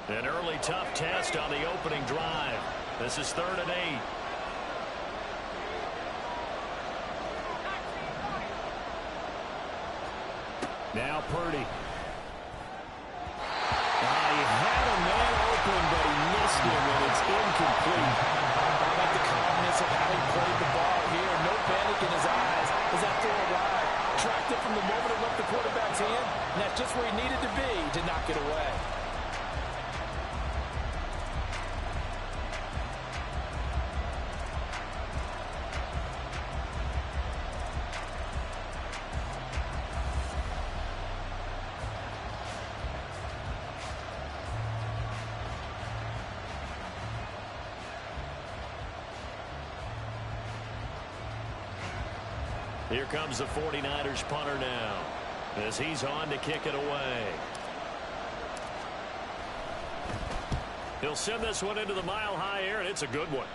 An early tough test on the opening drive. This is 3rd and 8. Now Purdy. He had a man open, but he missed him, and it's incomplete. I like the calmness of how he played the ball here. No panic in his eyes as that throw arrived. Tracked it from the moment it left the quarterback's hand, and that's just where he needed to be to knock it away. Here comes the 49ers punter now as he's on to kick it away. He'll send this one into the mile-high air, and it's a good one.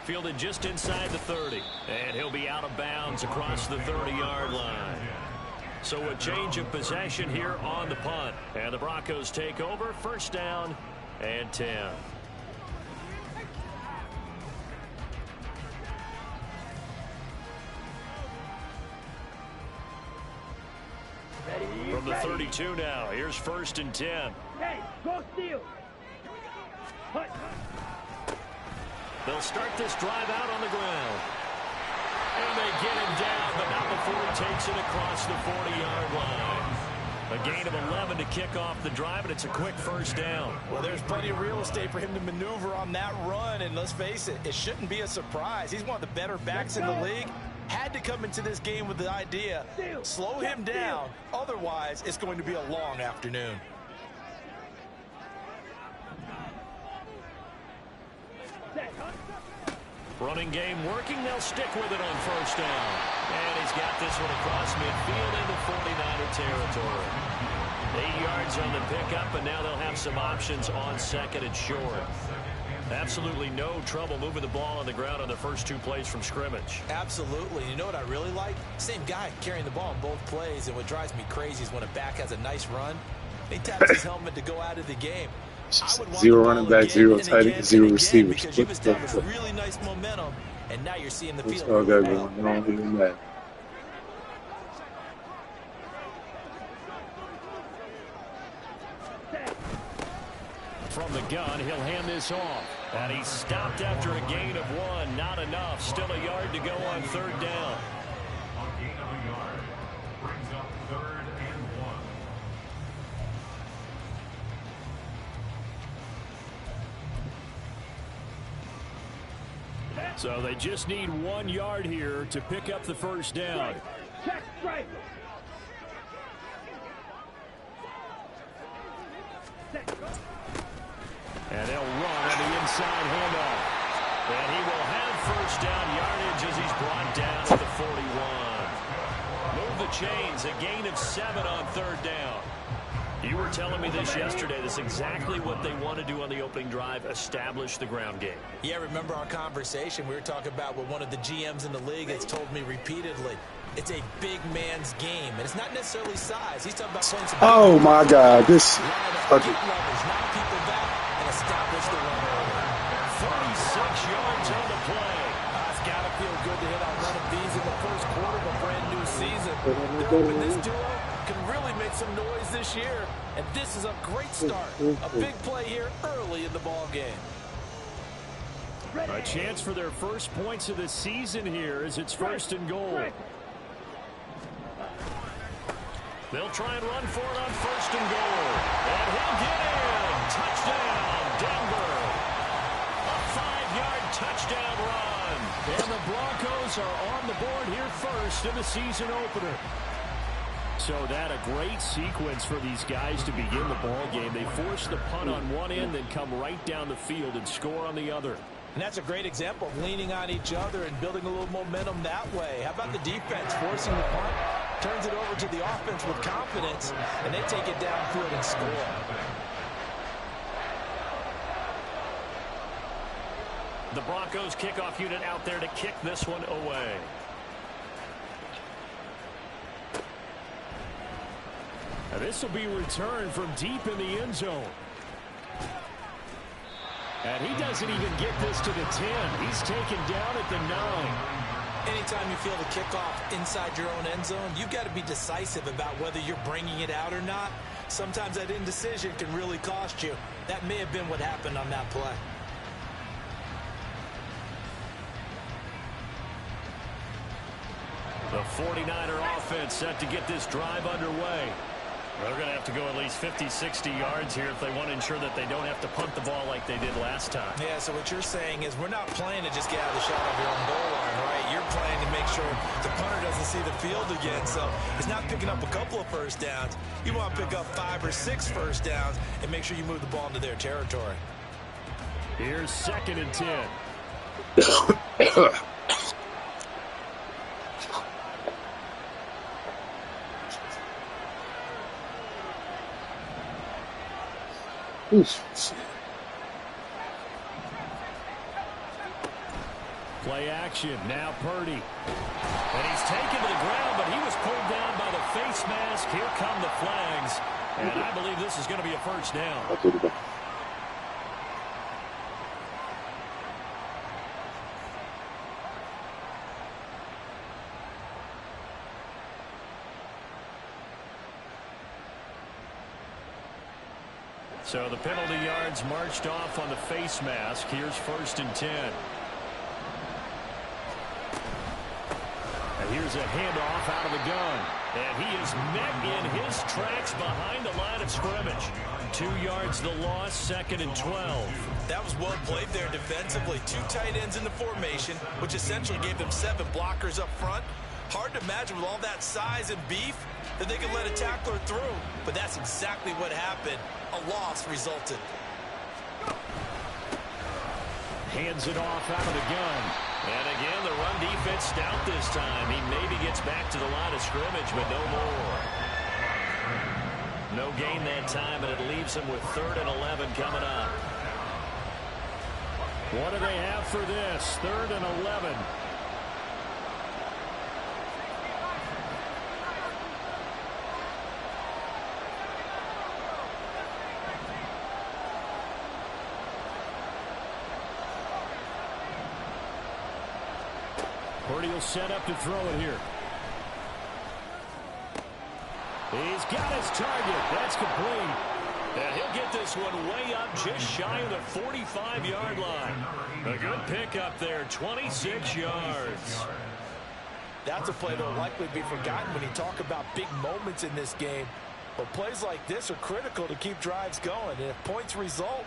Fielded just inside the 30, and he'll be out of bounds across the 30-yard line. So a change of possession here on the punt, and the Broncos take over, 1st down and 10. From the 32 now, here's 1st and 10. Hey, go steal. They'll start this drive out on the ground. And they get him down, but not before he takes it across the 40-yard line. A gain of 11 to kick off the drive, and it's a quick 1st down. Well, there's plenty of real estate for him to maneuver on that run, and let's face it, it shouldn't be a surprise. He's one of the better backs in the league. Had to come into this game with the idea, slow him down, otherwise it's going to be a long afternoon. Running game working, they'll stick with it on 1st down. And he's got this one across midfield into 49er territory. 8 yards on the pickup, and now they'll have some options on 2nd and short. Absolutely no trouble moving the ball on the ground on the first 2 plays from scrimmage. Absolutely. You know what I really like? Same guy carrying the ball in both plays, and what drives me crazy is when a back has a nice run, he taps his helmet to go out of the game. Zero running back, 0 tight end, 0 receivers. Because you've established really nice momentum, and now you're seeing the field. That's all got going on in that. From the gun, he'll hand this off. And he's stopped after a gain of 1. Not enough. Still a yard to go on 3rd down. A gain of a yard brings up 3rd and 1. So they just need 1 yard here to pick up the 1st down. Check strike. And they'll run on the inside handoff. And he will have 1st down yardage as he's brought down to the 41. Move the chains, a gain of 7 on 3rd down. You were telling me this yesterday. This is exactly what they want to do on the opening drive, establish the ground game. Yeah, remember our conversation? We were talking about what one of the GMs in the league has told me repeatedly. It's a big man's game, and it's not necessarily size. He's talking about playing some. Oh my God! This. Knock people back and establish the run early. 46 yards on the play. It's got to feel good to hit out one of these in the first quarter of a brand new season. They're hoping this duo can really make some noise this year, and this is a great start. A big play here early in the ball game. A chance for their first points of the season here as it's 1st and goal. They'll try and run for it on 1st and goal. And he'll get in. Touchdown, Denver. A 5-yard touchdown run. And the Broncos are on the board here first in the season opener. So that a great sequence for these guys to begin the ball game. They force the punt on one end, then come right down the field and score on the other. And that's a great example of leaning on each other and building a little momentum that way. How about the defense forcing the punt? Turns it over to the offense with confidence, and they take it downfield and score. The Broncos kickoff unit out there to kick this one away. This will be returned from deep in the end zone. And he doesn't even get this to the 10. He's taken down at the 9. Anytime you feel the kickoff inside your own end zone, you've got to be decisive about whether you're bringing it out or not. Sometimes that indecision can really cost you. That may have been what happened on that play. The 49er offense set to get this drive underway. They're going to have to go at least 50, 60 yards here if they want to ensure that they don't have to punt the ball like they did last time. Yeah, so what you're saying is we're not playing to just get out of the shot of your own goal line, right? You're playing to make sure the punter doesn't see the field again. So it's not picking up a couple of first downs. You want to pick up 5 or 6 first downs and make sure you move the ball into their territory. Here's 2nd and 10. Play action. Now Purdy. And he's taken to the ground, but he was pulled down by the face mask. Here come the flags. And I believe this is going to be a first down. So the penalty yards marched off on the face mask. Here's 1st and 10. And here's a handoff out of the gun. And he is met in his tracks behind the line of scrimmage. 2 yards the loss, 2nd and 12. That was well played there defensively. 2 tight ends in the formation, which essentially gave them 7 blockers up front. Hard to imagine with all that size and beef that they could let a tackler through. But that's exactly what happened. A loss resulted. Hands it off out of the gun. And again, the run defense stout this time. He maybe gets back to the line of scrimmage, but no more. No gain that time, and it leaves him with 3rd and 11 coming up. What do they have for this? 3rd and 11. Purdy will set up to throw it here. He's got his target. That's complete. And he'll get this one way up just shy of the 45-yard line. A good pickup there, 26 yards. That's a play that will likely be forgotten when you talk about big moments in this game. But plays like this are critical to keep drives going. And if points result,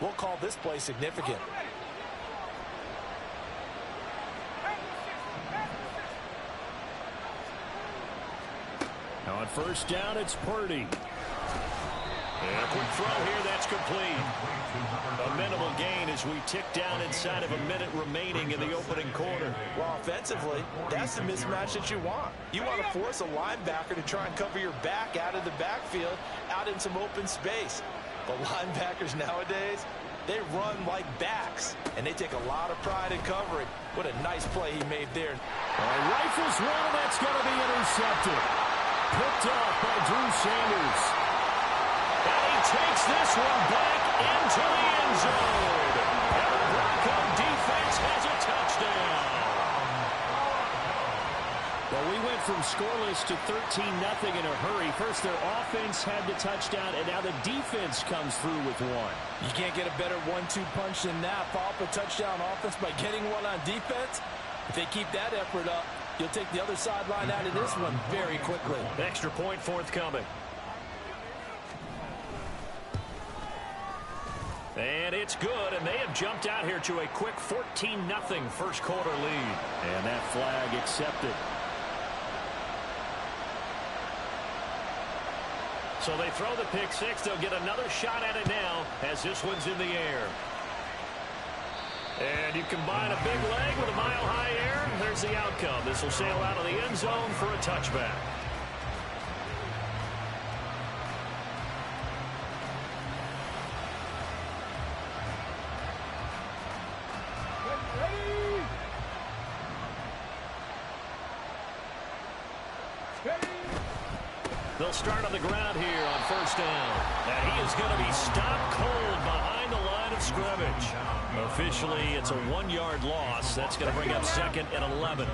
we'll call this play significant. Now on 1st down, it's Purdy. And a quick throw here, that's complete. A minimal gain as we tick down inside of a minute remaining in the opening quarter. Well, offensively, that's the mismatch that you want. You want to force a linebacker to try and cover your back out of the backfield, out in some open space. But linebackers nowadays, they run like backs, and they take a lot of pride in covering. What a nice play he made there. Rifles one, and that's going to be intercepted. Picked off by Drew Sanders. And he takes this one back into the end zone. And the Bronco defense has a touchdown. Well, we went from scoreless to 13-0 in a hurry. First, their offense had the touchdown, and now the defense comes through with one. You can't get a better 1-2 punch than that. Follow up a touchdown offense by getting one on defense. If they keep that effort up, you'll take the other sideline out of this one very quickly. Extra point forthcoming. And it's good, and they have jumped out here to a quick 14-0 first quarter lead. And that flag accepted. So they throw the pick six. They'll get another shot at it now as this one's in the air. And you combine a big leg with a mile-high air, there's the outcome. This will sail out of the end zone for a touchback. They'll start on the ground here on first down. And he is going to be stopped cold behind the line of scrimmage. Officially, it's a 1-yard loss. That's going to bring up 2nd and 11. At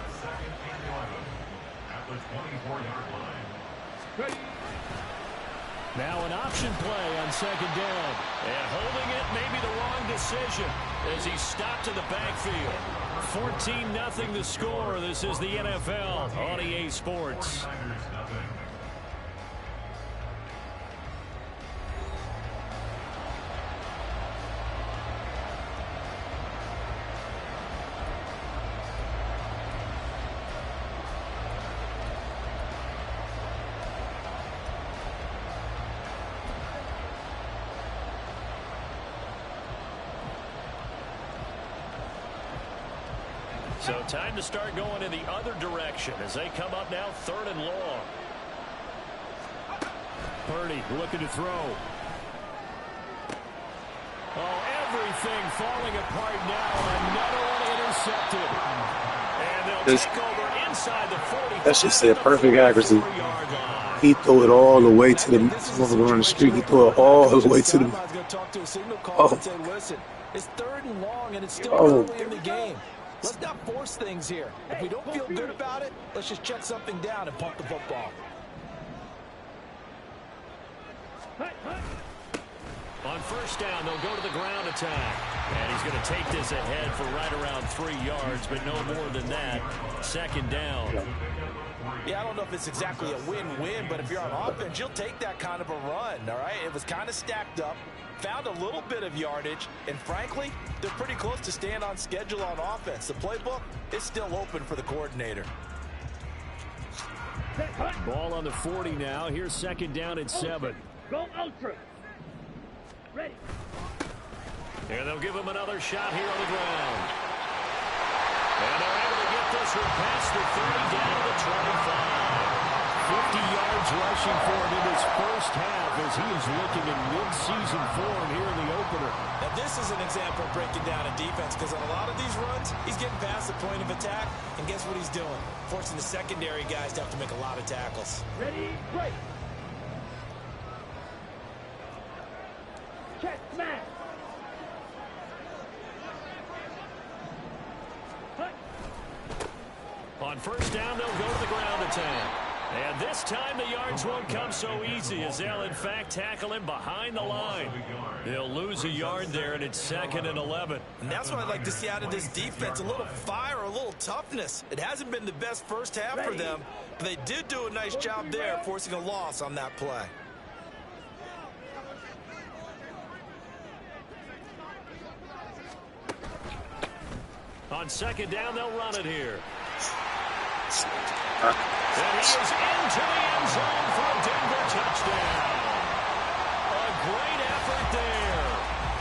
the 24-yard line. Now an option play on 2nd down. And holding it may be the wrong decision as he stopped in the backfield. 14-0 the score. This is the NFL on EA Sports. So time to start going in the other direction as they come up now 3rd and long. Purdy looking to throw. Oh, everything falling apart now. Another one intercepted. And they'll take over inside the 40. That should say perfect accuracy. He threw it all the way to the on the street. He threw it all the way to the. Oh. It's 3rd and long, and it's still early in the game. Let's not force things here. If we don't feel good about it, let's just check something down and pump the football. On first down, they'll go to the ground attack. And he's going to take this ahead for right around 3 yards, but no more than that. 2nd down. Yeah, I don't know if it's exactly a win-win, but if you're on offense, you'll take that kind of a run, all right? It was kind of stacked up. Found a little bit of yardage, and frankly, they're pretty close to staying on schedule on offense. The playbook is still open for the coordinator. Ball on the 40 now. Here's 2nd down and 7. Go ultra. Ready. And they'll give him another shot here on the ground. And they're able to get this one past the 30 down to the 25. 50 yards rushing for him in his first half as he is looking in mid-season form here in the opener. Now, this is an example of breaking down a defense because on a lot of these runs, he's getting past the point of attack, and guess what he's doing? Forcing the secondary guys to have to make a lot of tackles. Ready, break. Check, smash. On first down, they'll go to the ground attack. And this time the yards won't come so easy as they'll, in fact, tackle him behind the line. They'll lose a yard there, and it's 2nd and 11. And that's what I'd like to see out of this defense, a little fire, a little toughness. It hasn't been the best first half for them, but they did do a nice job there, forcing a loss on that play. On 2nd down, they'll run it here. And he is into the end zone for a Denver touchdown. A great effort there.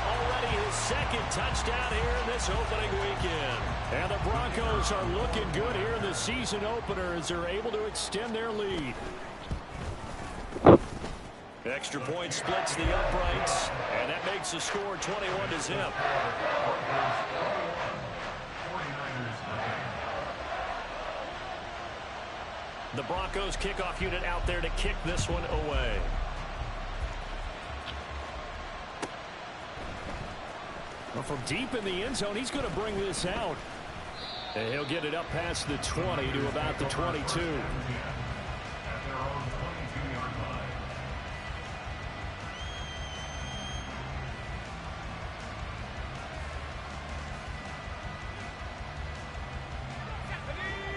Already his 2nd touchdown here in this opening weekend. And the Broncos are looking good here in the season opener as they're able to extend their lead. Extra point splits the uprights, and that makes the score 21-0. The Broncos kickoff unit out there to kick this one away. Well, from deep in the end zone, he's going to bring this out. And he'll get it up past the 20 to about the 22.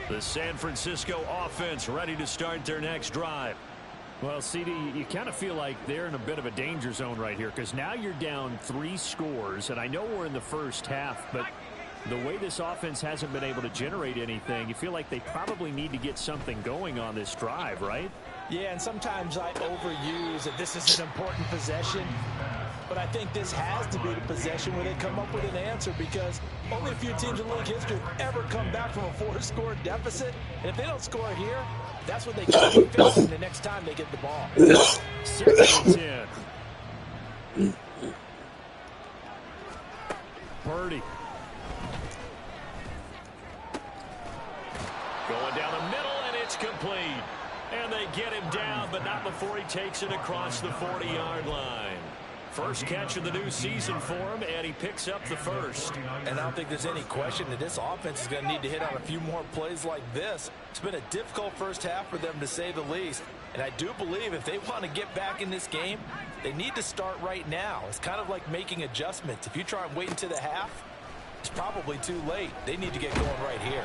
The San Francisco offense ready to start their next drive. Well, CD, you kind of feel like they're in a bit of a danger zone right here because now you're down 3 scores, and I know we're in the first half, but the way this offense hasn't been able to generate anything, you feel like they probably need to get something going on this drive, right? Yeah, and sometimes I overuse that this is an important possession. But I think this has to be the possession where they come up with an answer because only a few teams in league history have ever come back from a 4-score deficit. And if they don't score here, that's what they can be facing the next time they get the ball. 2nd and 10. Purdy. Going down the middle, and it's complete. And they get him down, but not before he takes it across the 40-yard line. First catch of the new season for him, and he picks up the first. And I don't think there's any question that this offense is going to need to hit on a few more plays like this. It's been a difficult first half for them, to say the least. And I do believe if they want to get back in this game, they need to start right now. It's kind of like making adjustments. If you try and wait until the half, it's probably too late. They need to get going right here.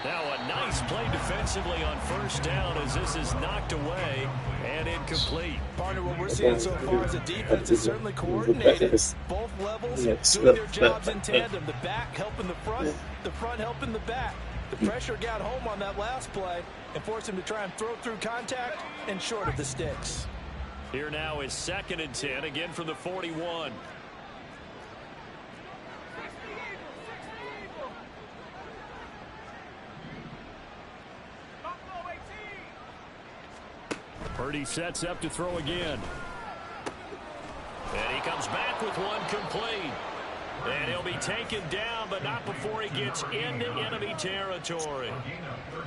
Now a nice play defensively on first down as this is knocked away and incomplete. Partner, what we're seeing so far is the defense is certainly coordinated. Both levels doing their jobs in tandem. The back helping the front helping the back. The pressure got home on that last play and forced him to try and throw through contact and short of the sticks. Here now is 2nd and 10, again from the 41. Purdy sets up to throw again. And he comes back with one complete. And he'll be taken down, but not before he gets into enemy territory.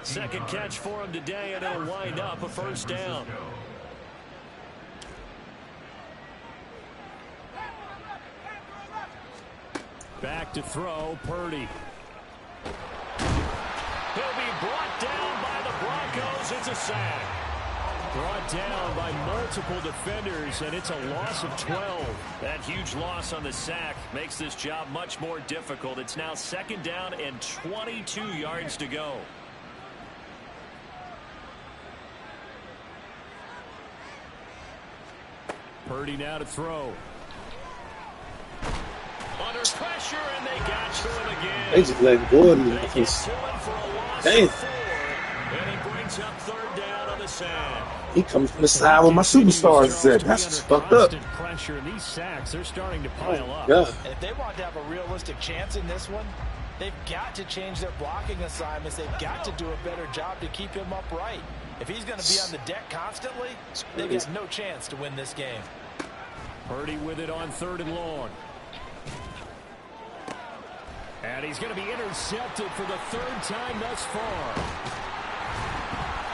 Second catch for him today, and it'll wind up a first down. Back to throw, Purdy. He'll be brought down by the Broncos. It's a sack. Brought down by multiple defenders, and it's a loss of 12. That huge loss on the sack makes this job much more difficult. It's now 2nd down and 22 yards to go. Purdy now to throw. Under pressure, and they got to him again. They just let Gordon. Damn. And he brings up 3rd down on the sack. He comes from the side where my superstars is at. That's just fucked up. Pressure, and these sacks, they're starting to pile up. Yeah. And if they want to have a realistic chance in this one, they've got to change their blocking assignments. They've got to do a better job to keep him upright. If he's going to be on the deck constantly, they got no chance to win this game. Purdy with it on 3rd and long. And he's going to be intercepted for the 3rd time thus far.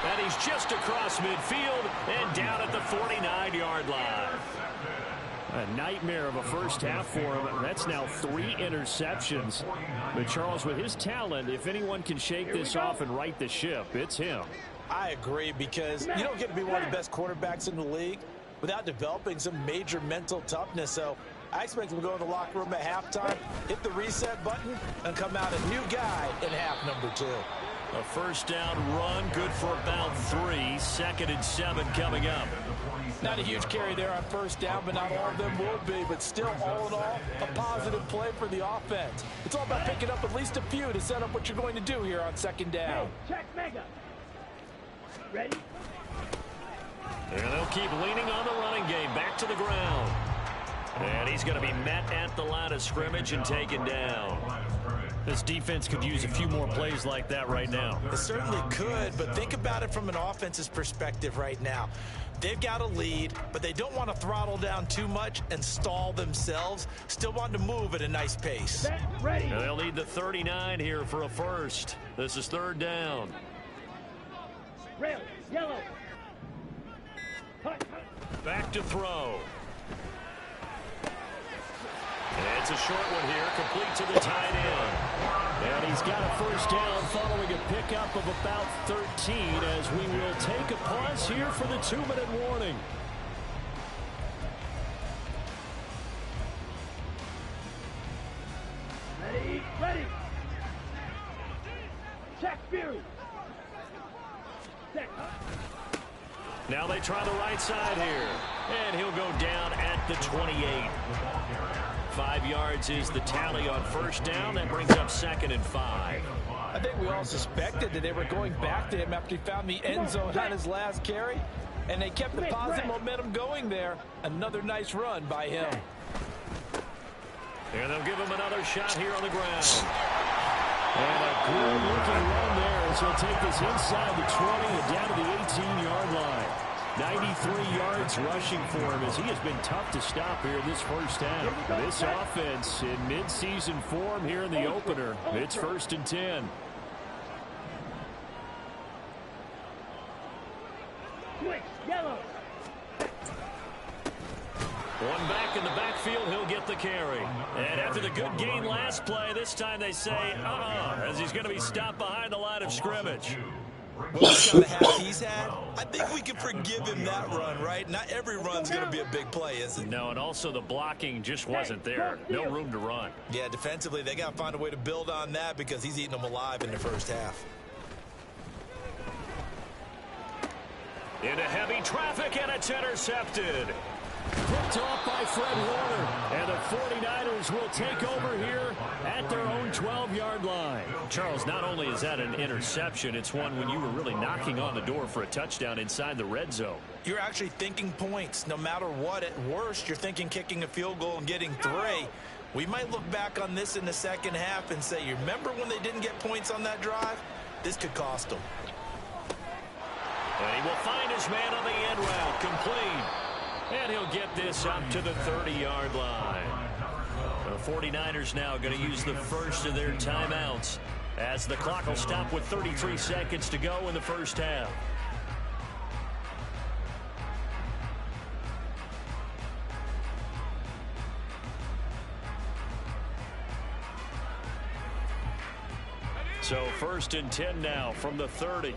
And he's just across midfield and down at the 49-yard line. A nightmare of a first half for him. That's now 3 interceptions. But Charles, with his talent, if anyone can shake this off and right the ship, it's him. I agree, because you don't get to be one of the best quarterbacks in the league without developing some major mental toughness. So I expect him to go in the locker room at halftime, hit the reset button, and come out a new guy in half number 2. A first down run, good for about 3. 2nd and 7 coming up. Not a huge carry there on first down, but not all of them will be. But still, all in all, a positive play for the offense. It's all about picking up at least a few to set up what you're going to do here on 2nd down. Hey, check mega. Ready? And they'll keep leaning on the running game. Back to the ground. And he's going to be met at the line of scrimmage and taken down. This defense could use a few more plays like that right now. It certainly could, but think about it from an offense's perspective right now. They've got a lead, but they don't want to throttle down too much and stall themselves. Still want to move at a nice pace. Ready. And they'll need the 39 here for a first. This is 3rd down. Rail, yellow. Back to throw. And it's a short one here, complete to the tight end. And he's got a first down following a pickup of about 13 as we will take a pause here for the 2-minute warning. Ready. Check Fury. Set. Now they try the right side here. And he'll go down at the 28. 5 yards is the tally on first down. That brings up 2nd and 5. I think we all suspected that they were going back to him after he found the end zone on his last carry. And they kept the positive momentum going there. Another nice run by him. And they'll give him another shot here on the ground. And a good-looking run there as he'll take this inside the 20 and down to the 18-yard line. 93 yards rushing for him as he has been tough to stop here this first half. This offense in mid-season form here in the opener. It's 1st and 10. Switch. Yellow. One back in the backfield, he'll get the carry. And after the good gain last play, this time they say, as he's going to be stopped behind the line of scrimmage. Well, what kind of half he's had, I think we can forgive him that run, right? Not every run's going to be a big play, is it? No, and also the blocking just wasn't there. No room to run. Yeah, defensively, they got to find a way to build on that because he's eating them alive in the first half. Into heavy traffic, and it's intercepted. Picked off by Fred Warner. And the 49ers will take over here at their own 12-yard line. Charles, not only is that an interception, it's one when you were really knocking on the door for a touchdown inside the red zone. You're actually thinking points. No matter what, at worst, you're thinking kicking a field goal and getting 3. We might look back on this in the second half and say, you remember when they didn't get points on that drive? This could cost them. And he will find his man on the end route, complete. And he'll get this up to the 30-yard line. The 49ers now going to use the first of their timeouts as the clock will stop with 33 seconds to go in the first half. So 1st and 10 now from the 30.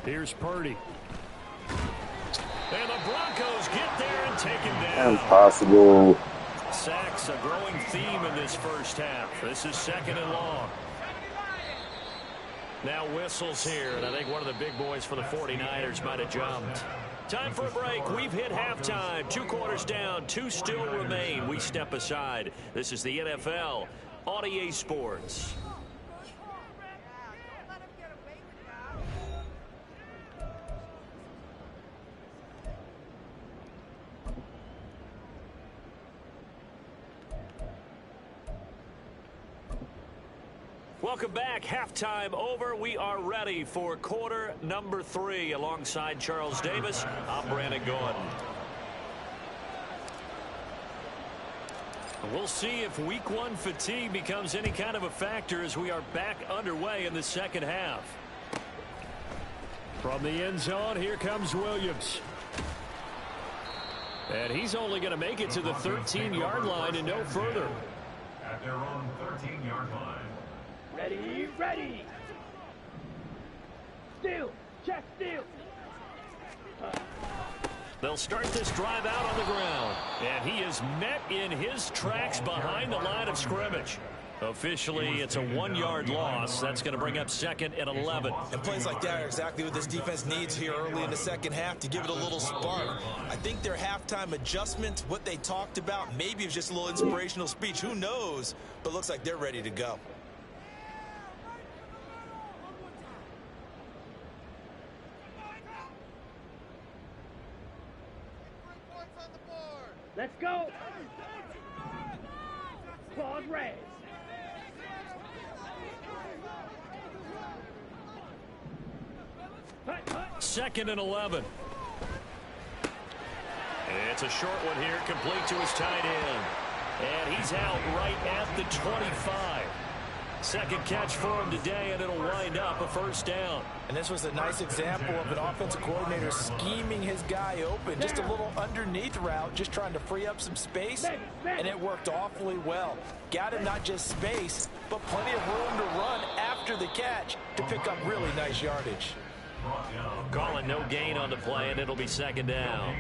Here's Purdy. And the Broncos get there and take him down. Impossible. Sacks, a growing theme in this first half. This is 2nd and long. Now whistles here, and I think one of the big boys for the 49ers might have jumped. Time for a break. We've hit halftime. 2 quarters down, 2 still remain. We step aside. This is the NFL on EA Sports. Welcome back. Halftime over. We are ready for quarter number 3. Alongside Charles Davis, I'm Brandon Gordon. We'll see if week 1 fatigue becomes any kind of a factor as we are back underway in the second half. From the end zone, here comes Williams. And he's only going to make it to the 13-yard line and no further. At their own 13-yard line. Ready, ready. Steal, check, steal. They'll start this drive out on the ground. And he is met in his tracks behind the line of scrimmage. Officially, it's a 1-yard loss. That's going to bring up 2nd and 11. And plays like that are exactly what this defense needs here early in the second half to give it a little spark. I think their halftime adjustments, what they talked about, maybe it was just a little inspirational speech. Who knows? But looks like they're ready to go. Let's go. Claude Ray. Second and 11. It's a short one here, complete to his tight end. And he's out right at the 25. Second catch for him today, and it'll wind up a first down. And this was a nice example of an offensive coordinator scheming his guy open. Just a little underneath route, just trying to free up some space, and it worked awfully well. Got him not just space, but plenty of room to run after the catch to pick up really nice yardage. Calling no gain on the play, and it'll be second down.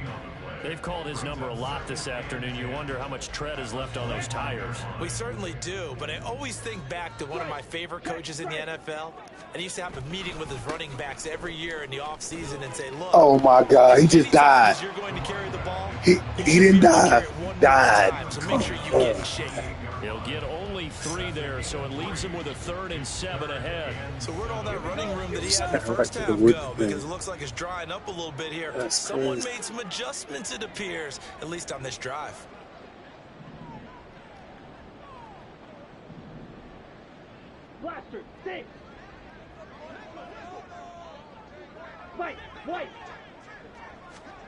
They've called his number a lot this afternoon. You wonder how much tread is left on those tires. We certainly do, but I always think back to one of my favorite coaches in the NFL. And he used to have a meeting with his running backs every year in the offseason and say, look. Oh, my God. He just died. You're going to carry the ball. He didn't die. Died. So make sure you get in shape. He'll get only 3 there, so it leaves him with a 3rd and 7 ahead. So where'd all that running room that he had in the first half go? Because it looks like it's drying up a little bit here. Someone made some adjustments, it appears, at least on this drive. Blaster, 6. White, white.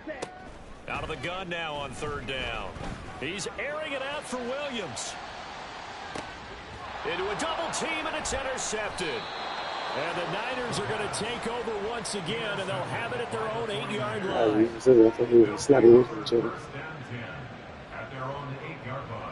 6. Out of the gun now on 3rd down. He's airing it out for Williams. Into a double team, and it's intercepted. And the Niners are going to take over once again, and they'll have it at their own 8-yard line. It's not even from each other. First down 10 at their own 8-yard line.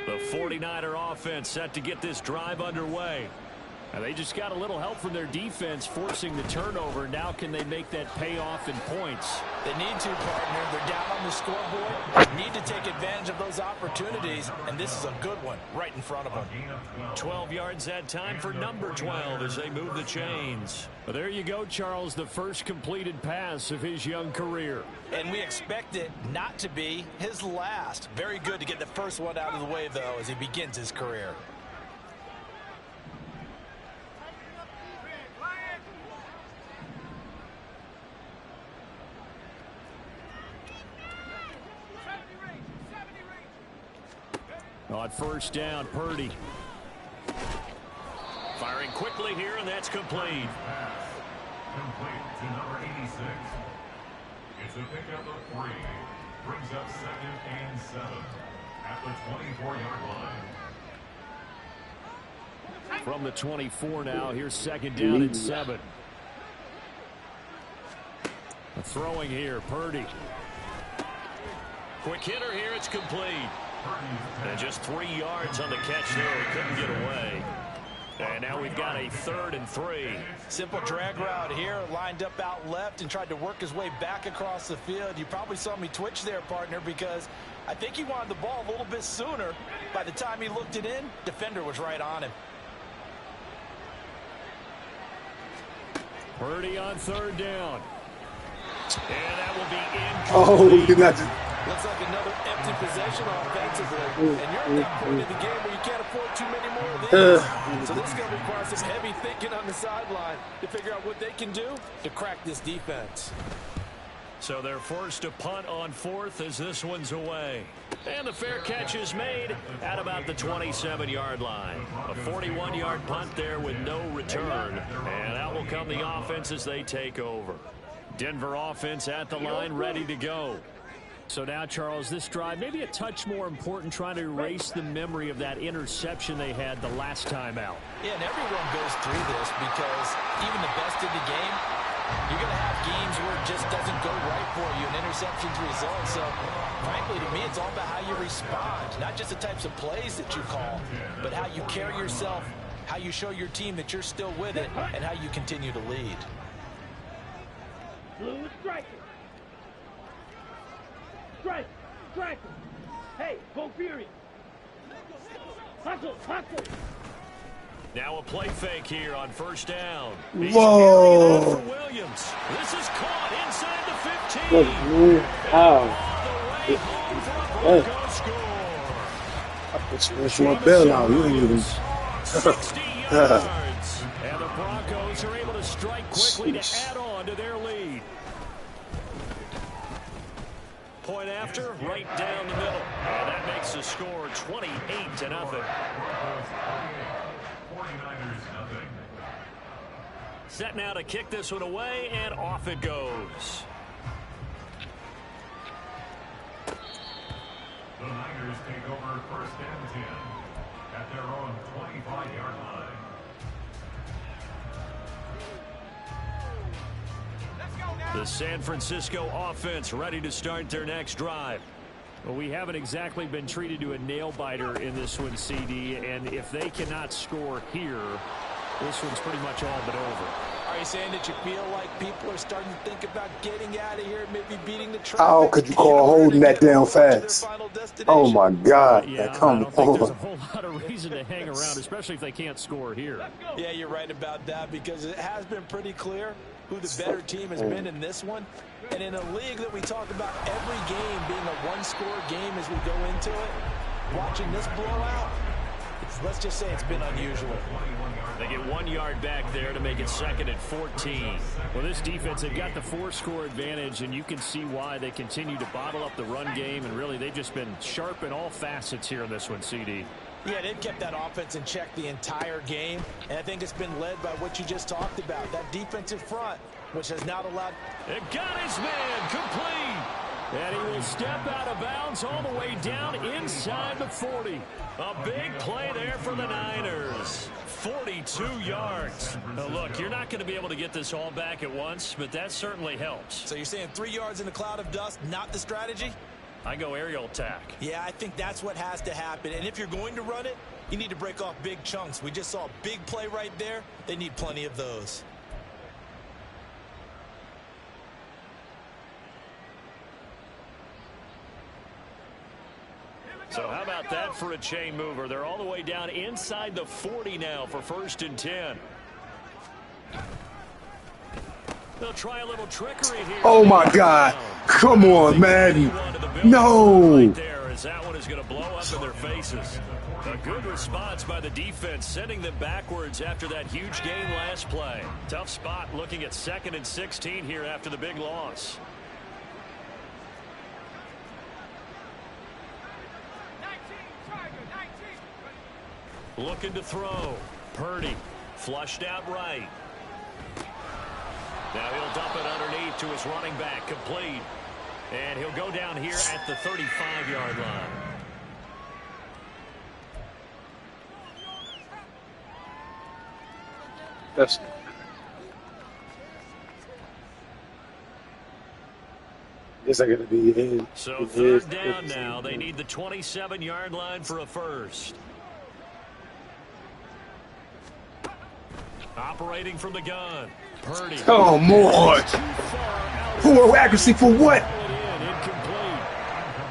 The 49er offense set to get this drive underway. And they just got a little help from their defense forcing the turnover. Now can they make that pay off in points? They need to, partner. They're down on the scoreboard. Need to take advantage of those opportunities, and this is a good one right in front of them. 12 yards that time for number 12 as they move the chains. Well, there you go, Charles, the first completed pass of his young career. And we expect it not to be his last. Very good to get the first one out of the way, though, as he begins his career. On first down, Purdy. Firing quickly here, and that's complete. Complete to number 86. It's a pickup of 3. Brings up 2nd and 7 at the 24-yard line. From the 24 now, here's 2nd down and 7. Throwing here, Purdy. Quick hitter here, it's complete. And just 3 yards on the catch there. He couldn't get away. And now we've got a 3rd and 3. Simple drag route here, lined up out left and tried to work his way back across the field. You probably saw me twitch there, partner, because I think he wanted the ball a little bit sooner. By the time he looked it in, defender was right on him. Purdy on 3rd down. And that will Oh, be incomplete. you're not just... Looks like another empty possession offensively. And you're at that point in the game where you can't afford too many more of these. So this is going to require some heavy thinking on the sideline to figure out what they can do to crack this defense. So they're forced to punt on 4th as this one's away. And the fair catch is made at about the 27-yard line. A 41-yard punt there with no return. And out will come the offense as they take over. Denver offense at the line, ready to go. So now, Charles, this drive maybe a touch more important, trying to erase the memory of that interception they had the last time out. Yeah, and everyone goes through this because even the best in the game, you're going to have games where it just doesn't go right for you, and interceptions result. So, frankly, to me, it's all about how you respond, not just the types of plays that you call, but how you carry yourself, how you show your team that you're still with it, and how you continue to lead. Blue is striking. Strike! Strike! Hey, go Fury! Hustle! Hustle! Now a play fake here on 1st down. Whoa! For Williams. This is caught inside the 15. Look, man, how? All the way home for a Bronco score. I put you in my bell out. You ain't even... 60 yards. And the Broncos are able to strike quickly to add on to their lead. Point after, right down the middle. And that makes the score 28-0. 49ers nothing. Set now to kick this one away, and off it goes. The Niners take over 1st and 10 at their own 25-yard line. The San Francisco offense ready to start their next drive. Well, we haven't exactly been treated to a nail-biter in this one, CD, and if they cannot score here, this one's pretty much all but over. Are you saying that you feel like people are starting to think about getting out of here, maybe beating the traffic? How could you call holding that down fast? Oh, my God. Yeah, Come I don't think there's a on. whole lot of reason to hang around, especially if they can't score here. Yeah, you're right about that, because it has been pretty clear who the better team has been in this one. And in a league that we talk about every game being a one-score game as we go into it, watching this blowout, Let's just say it's been unusual. They get 1 yard back there to make it 2nd and 14. Well, this defense, they've got the 4-score advantage, and you can see why they continue to bottle up the run game, and really they've just been sharp in all facets here in this one, CD. Yeah, they've kept that offense in check the entire game, and I think it's been led by what you just talked about, that defensive front, which has not allowed... It got his man complete. And he will step out of bounds all the way down inside the 40. A big play there for the Niners. 42 yards. Now look, you're not going to be able to get this all back at once, but that certainly helps. So you're saying 3 yards in a cloud of dust, not the strategy? I go aerial attack. Yeah, I think that's what has to happen. And if you're going to run it, you need to break off big chunks. We just saw a big play right there. They need plenty of those. So how about that for a chain mover? They're all the way down inside the 40 now for 1st and 10. They'll try a little trickery here. Oh my God. Come on, Madden. No. Right there, as that one is going to blow up in their faces. A good response by the defense, sending them backwards after that huge gain last play. Tough spot looking at 2nd and 16 here after the big loss. Looking to throw. Purdy flushed out right. Now he'll dump it underneath to his running back, complete. And he'll go down here at the 35-yard line. That's guess I gotta be in. So 3rd down now. They need the 27-yard line for a first. Operating from the gun. Purdy. Come on. Poor accuracy for what? Incomplete.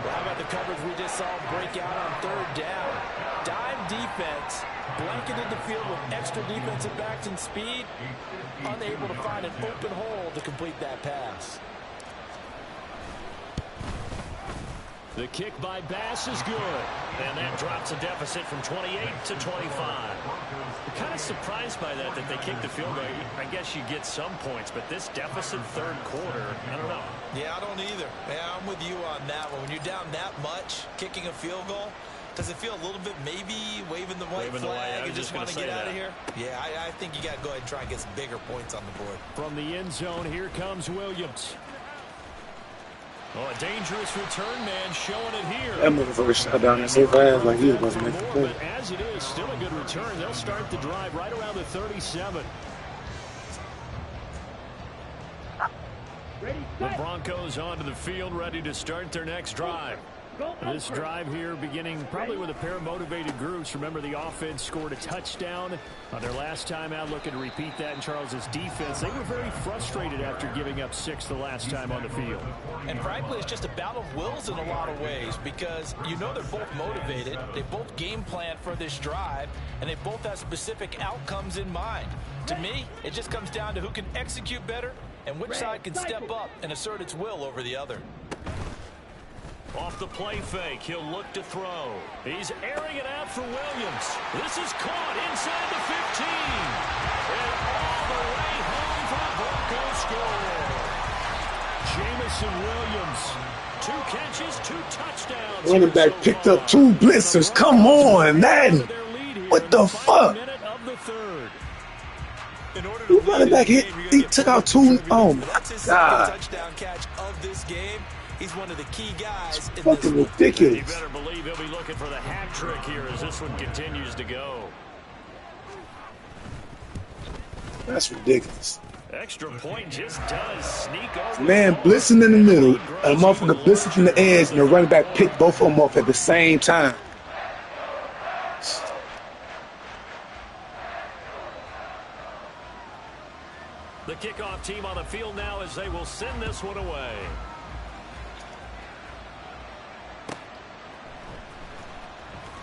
How about the coverage we just saw break out on 3rd down? Dime defense, blanketed the field with extra defensive backs and speed, unable to find an open hole to complete that pass. The kick by Bass is good. And that drops a deficit from 28 to 25. I'm kind of surprised by that they kicked the field goal. I guess you get some points, but this deficit 3rd quarter, I don't know. Yeah, I don't either. Yeah, I'm with you on that one. When you're down that much, kicking a field goal, does it feel a little bit maybe waving the white flag and just want to get out of here? Yeah, I think you got to go ahead and try and get some bigger points on the board. From the end zone, here comes Williams. Oh, a dangerous return man showing it here. That motherfucker shot down there so fast like he was about to make the play. But as it is, still a good return. They'll start the drive right around the 37. The Broncos onto the field, ready to start their next drive. This drive here beginning probably with a pair of motivated groups. Remember, the offense scored a touchdown on their last time out, looking to repeat that in Charles's defense. They were very frustrated after giving up 6 the last time on the field. And frankly, it's just a battle of wills in a lot of ways, because you know they're both motivated, they both game plan for this drive, and they both have specific outcomes in mind. To me, it just comes down to who can execute better and which side can step up and assert its will over the other. Off the play fake, he'll look to throw. He's airing it out for Williams. This is caught inside the 15. And all the way home for a Bronco score. Jamison Williams. 2 catches, 2 touchdowns. Running back picked up 2 blitzers. Come on, Madden. What the fuck? Who running back hit? He took out 2. Oh my God. Touchdown catch of this game. He's one of the key guys. It's fucking ridiculous. You better believe he'll be looking for the hat trick here as this one continues to go. That's ridiculous. Extra point just does sneak over. Man, blitzing in the middle, and a motherfucker blitzing from the edge, and the running back picked both of them off at the same time. The kickoff team on the field now as they will send this one away.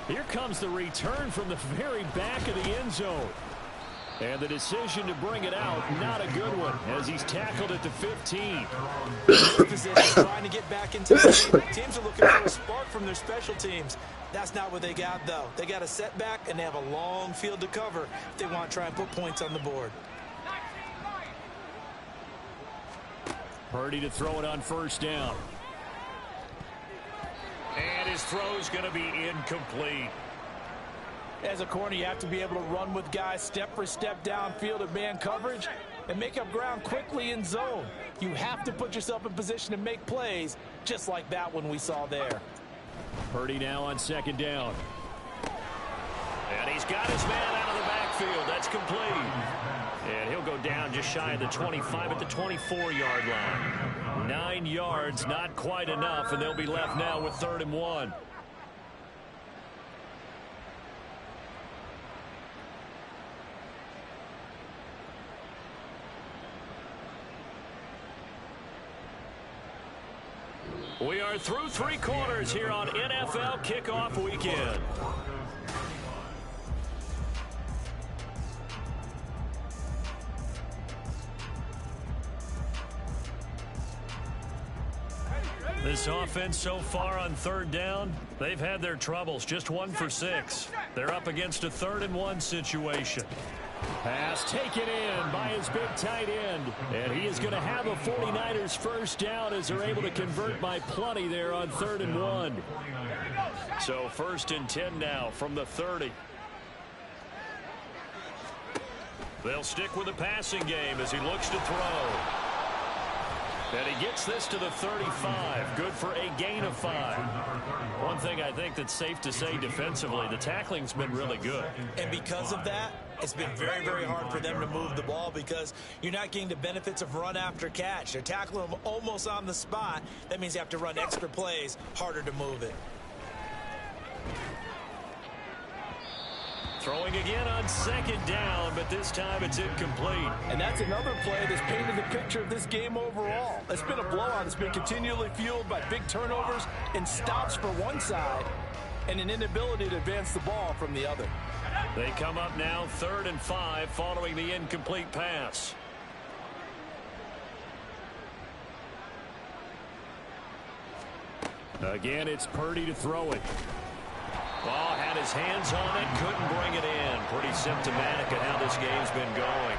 Here comes the return from the very back of the end zone. And the decision to bring it out, not a good one, as he's tackled at the 15. Position, trying to get back into the game. Teams are looking for a spark from their special teams. That's not what they got, though. They got a setback, and they have a long field to cover if they want to try and put points on the board. Purdy to throw it on first down. And his throw's going to be incomplete. As a corner, you have to be able to run with guys step for step downfield at man coverage and make up ground quickly in zone. You have to put yourself in position to make plays, just like that one we saw there. Purdy now on second down. And he's got his man out of the backfield. That's complete. And he'll go down just shy of the 25 at the 24-yard line. 9 yards, not quite enough, and they'll be left now with 3rd and 1. We are through 3 quarters here on NFL Kickoff Weekend. This offense so far on 3rd down, they've had their troubles. Just 1 for 6. They're up against a 3rd and 1 situation. Pass taken in by his big tight end. And he is going to have a 49ers first down as they're able to convert by plenty there on 3rd and 1. So 1st and 10 now from the 30. They'll stick with the passing game as he looks to throw. And he gets this to the 35. Good for a gain of 5. One thing I think that's safe to say defensively, the tackling's been really good. And because of that, it's been very, very hard for them to move the ball because you're not getting the benefits of run after catch. They're tackling them almost on the spot. That means you have to run extra plays, harder to move it. Throwing again on 2nd down, but this time it's incomplete. And that's another play that's painted the picture of this game overall. It's been a blowout. It's been continually fueled by big turnovers and stops for one side and an inability to advance the ball from the other. They come up now 3rd and 5 following the incomplete pass. Again, it's Purdy to throw it. Ball had his hands on it, couldn't bring it in. Pretty symptomatic of how this game's been going.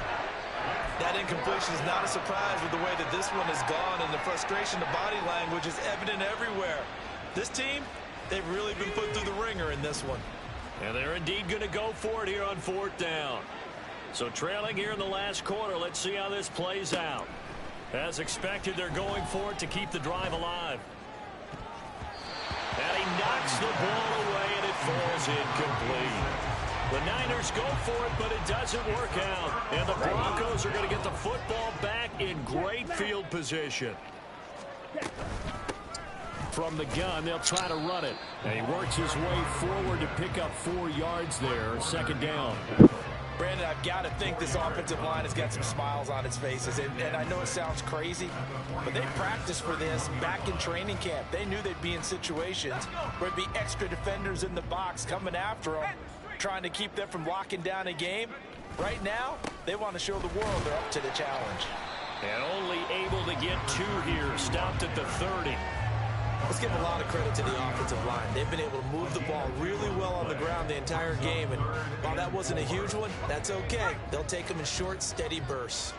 That incompletion is not a surprise with the way that this one has gone, and the frustration, the body language is evident everywhere. This team, they've really been put through the ringer in this one. And they're indeed going to go for it here on 4th down. So trailing here in the last quarter, let's see how this plays out. As expected, they're going for it to keep the drive alive. And he knocks the ball away, and it falls incomplete. The Niners go for it, but it doesn't work out. And the Broncos are going to get the football back in great field position. From the gun, they'll try to run it. And he works his way forward to pick up 4 yards there. 2nd down. Brandon, I've got to think this offensive line has got some smiles on its faces. And I know it sounds crazy, but they practiced for this back in training camp. They knew they'd be in situations where there'd be extra defenders in the box coming after them, trying to keep them from locking down a game. Right now, they want to show the world they're up to the challenge. And only able to get 2 here, stopped at the 30. Let's give a lot of credit to the offensive line. They've been able to move the ball really well on the ground the entire game. And while that wasn't a huge one, that's okay. They'll take them in short, steady bursts.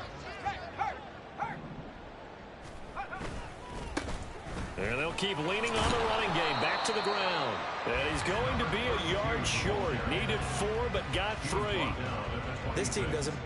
And they'll keep leaning on the running game. Back to the ground. And he's going to be a yard short. Needed 4, but got 3. This team doesn't...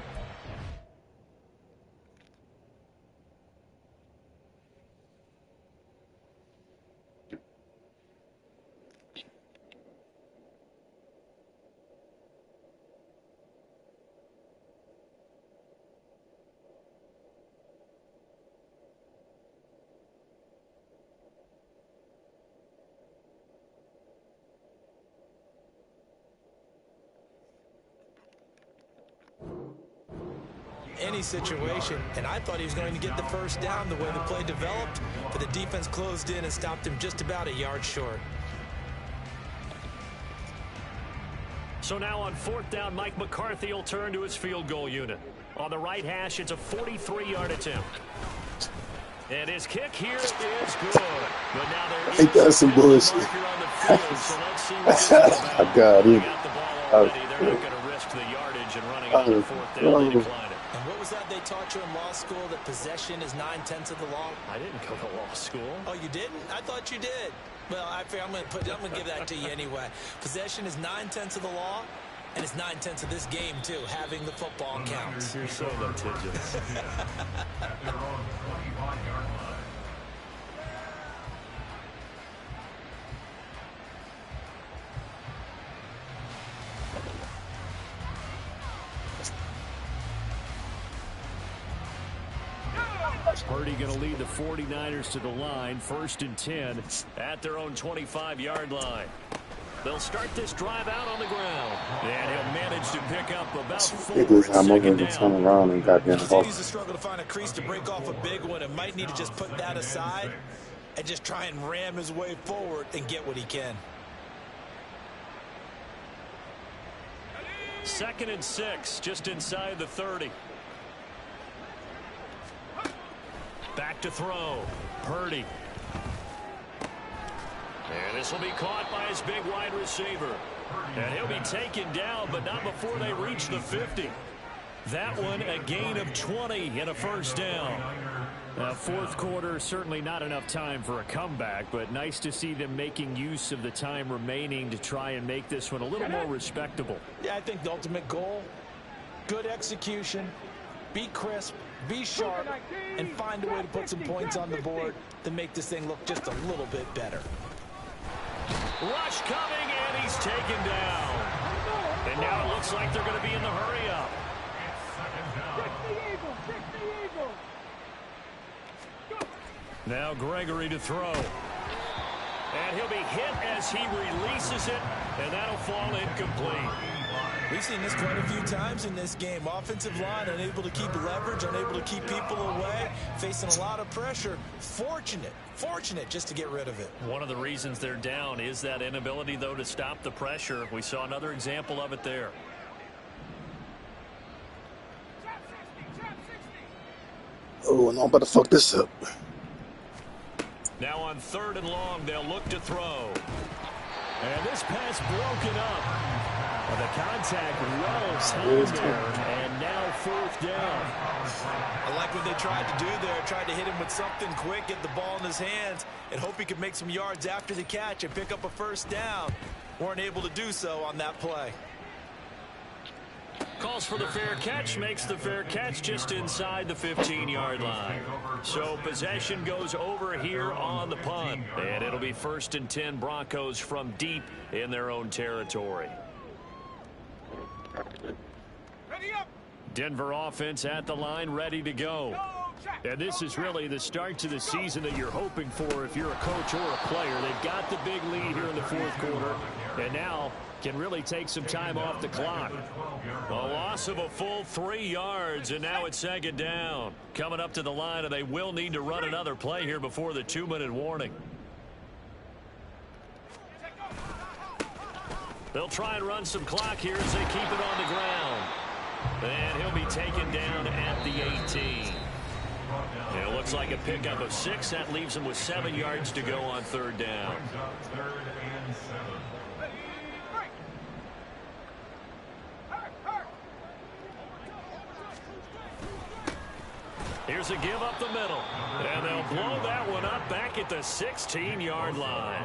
any situation, and I thought he was going to get the first down the way the play developed, but the defense closed in and stopped him just about a yard short. So now on 4th down, Mike McCarthy will turn to his field goal unit. On the right hash, it's a 43-yard attempt. And his kick here is good. But now there Ain't that some bullshit? I got him. They're not going to risk the yardage and running on 4th down. They decline it. And what was that they taught you in law school, that possession is 9/10 of the law? I didn't go to law school. Oh, you didn't? I thought you did. Well, I'm going to give that to you anyway. Possession is 9/10 of the law, and it's 9/10 of this game too. Having the football counts. You're so litigious. At their own 25-yard line. Purdy going to lead the 49ers to the line, 1st and 10 at their own 25-yard line. They'll start this drive out on the ground, and he'll manage to pick up about 4. I'm over to turn around and got down the ball. Continues to struggle to find a crease to break off a big one, and might need to just put that aside and just try and ram his way forward and get what he can. 2nd and 6, just inside the 30. Back to throw. Purdy. And this will be caught by his big wide receiver. And he'll be taken down, but not before they reach the 50. That one a gain of 20 and a 1st down. Now, 4th quarter, certainly not enough time for a comeback, but nice to see them making use of the time remaining to try and make this one a little more respectable. Yeah, I think the ultimate goal, good execution, be crisp, be sharp, and find a way to put some points on the board to make this thing look just a little bit better. Rush coming, and he's taken down. And now it looks like they're going to be in the hurry-up. Now Gregory to throw. And he'll be hit as he releases it, and that'll fall incomplete. We've seen this quite a few times in this game. Offensive line unable to keep leverage, unable to keep people away, facing a lot of pressure. Fortunate just to get rid of it. One of the reasons they're down is that inability, though, to stop the pressure. We saw another example of it there. Oh, no, I'm about to fuck this up. Now on 3rd and long, they'll look to throw. And this pass broken up. Well, the contact well timed there, and now 4th down. I like what they tried to do there. Tried to hit him with something quick, get the ball in his hands, and hope he could make some yards after the catch and pick up a 1st down. Weren't able to do so on that play. Calls for the fair catch, makes the fair catch just inside the 15-yard line. So possession goes over here on the punt, and it'll be 1st and 10 Broncos from deep in their own territory. Denver offense at the line, ready to go. And this is really the start to the season that you're hoping for if you're a coach or a player. They've got the big lead here in the 4th quarter, and now can really take some time off the clock. A loss of a full 3 yards, and now it's 2nd down. Coming up to the line, and they will need to run another play here before the 2-minute warning. They'll try and run some clock here as they keep it on the ground. And he'll be taken down at the 18. It looks like a pickup of 6. That leaves him with 7 yards to go on 3rd down. 3rd and 7. Here's a give up the middle. And they'll blow that one up back at the 16-yard line.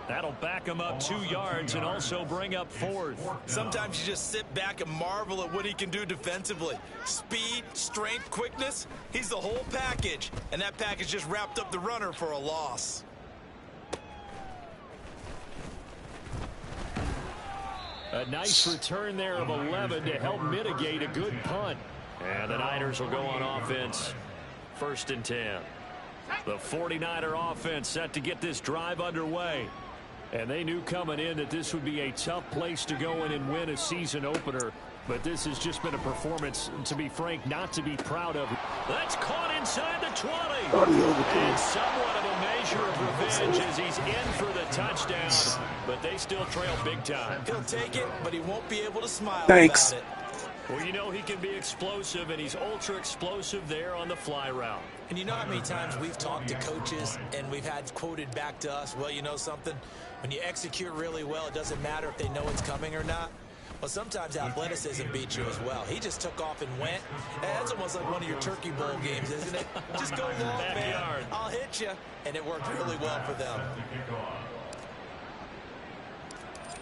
That'll back them up 2 yards and also bring up 4th. Sometimes you just sit back and marvel at what he can do defensively. Speed, strength, quickness. He's the whole package. And that package just wrapped up the runner for a loss. A nice return there of 11 to help mitigate a good punt. And the Niners will go on offense. 1st and 10. The 49er offense set to get this drive underway. And they knew coming in that this would be a tough place to go in and win a season opener. But this has just been a performance, to be frank, not to be proud of. That's caught inside the 20. And somewhat of a measure of revenge as he's in for the touchdown. But they still trail big time. He'll take it, but he won't be able to smile Thanks. about it. Well, you know he can be explosive, and he's ultra-explosive there on the fly route. And you know how many times we've talked to coaches and we've had quoted back to us, well, you know something? When you execute really well, it doesn't matter if they know it's coming or not. Well, sometimes athleticism beats you as well. He just took off and went. That's almost like one of your Turkey Bowl games, isn't it? Just go long, man. I'll hit you. And it worked really well for them.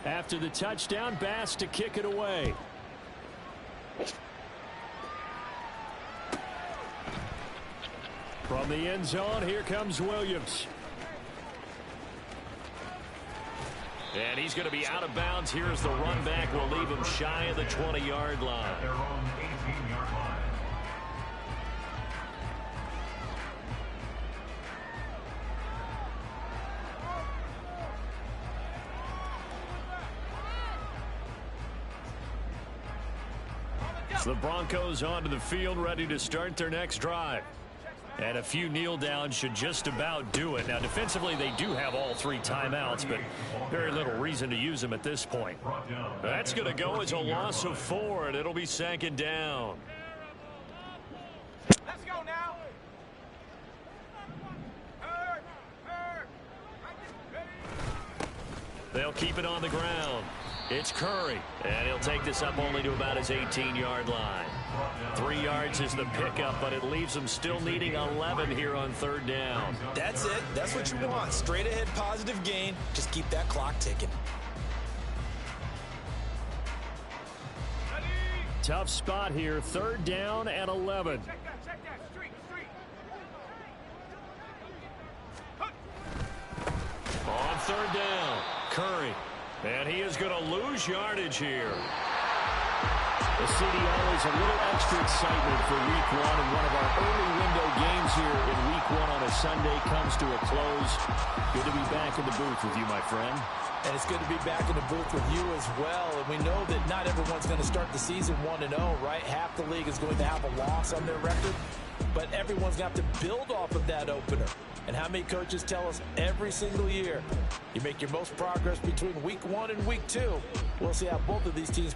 After the touchdown, Bass to kick it away. From the end zone, here comes Williams. And he's going to be out of bounds here as the run back will leave him shy of the 20-yard line. Their own 18-yard line. So the Broncos onto the field, ready to start their next drive. And a few kneel downs should just about do it. Now, defensively, they do have all 3 timeouts, but very little reason to use them at this point. That's going to go as a loss of 4, and it'll be 2nd down. Let's go now. They'll keep it on the ground. It's Curry, and he'll take this up only to about his 18-yard line. 3 yards is the pickup, but it leaves him still needing 11 here on 3rd down. That's it. That's what you want. Straight ahead positive gain. Just keep that clock ticking. Tough spot here. 3rd down and 11. Check that. Street. On 3rd down, Curry. And he is going to lose yardage here. The city always a little extra excitement for week 1, and one of our early window games here in week 1 on a Sunday comes to a close. Good to be back in the booth with you, my friend. And it's good to be back in the booth with you as well. And we know that not everyone's going to start the season 1-0, right? Half the league is going to have a loss on their record. But everyone's going to have to build off of that opener. And how many coaches tell us every single year, you make your most progress between week 1 and week 2. We'll see how both of these teams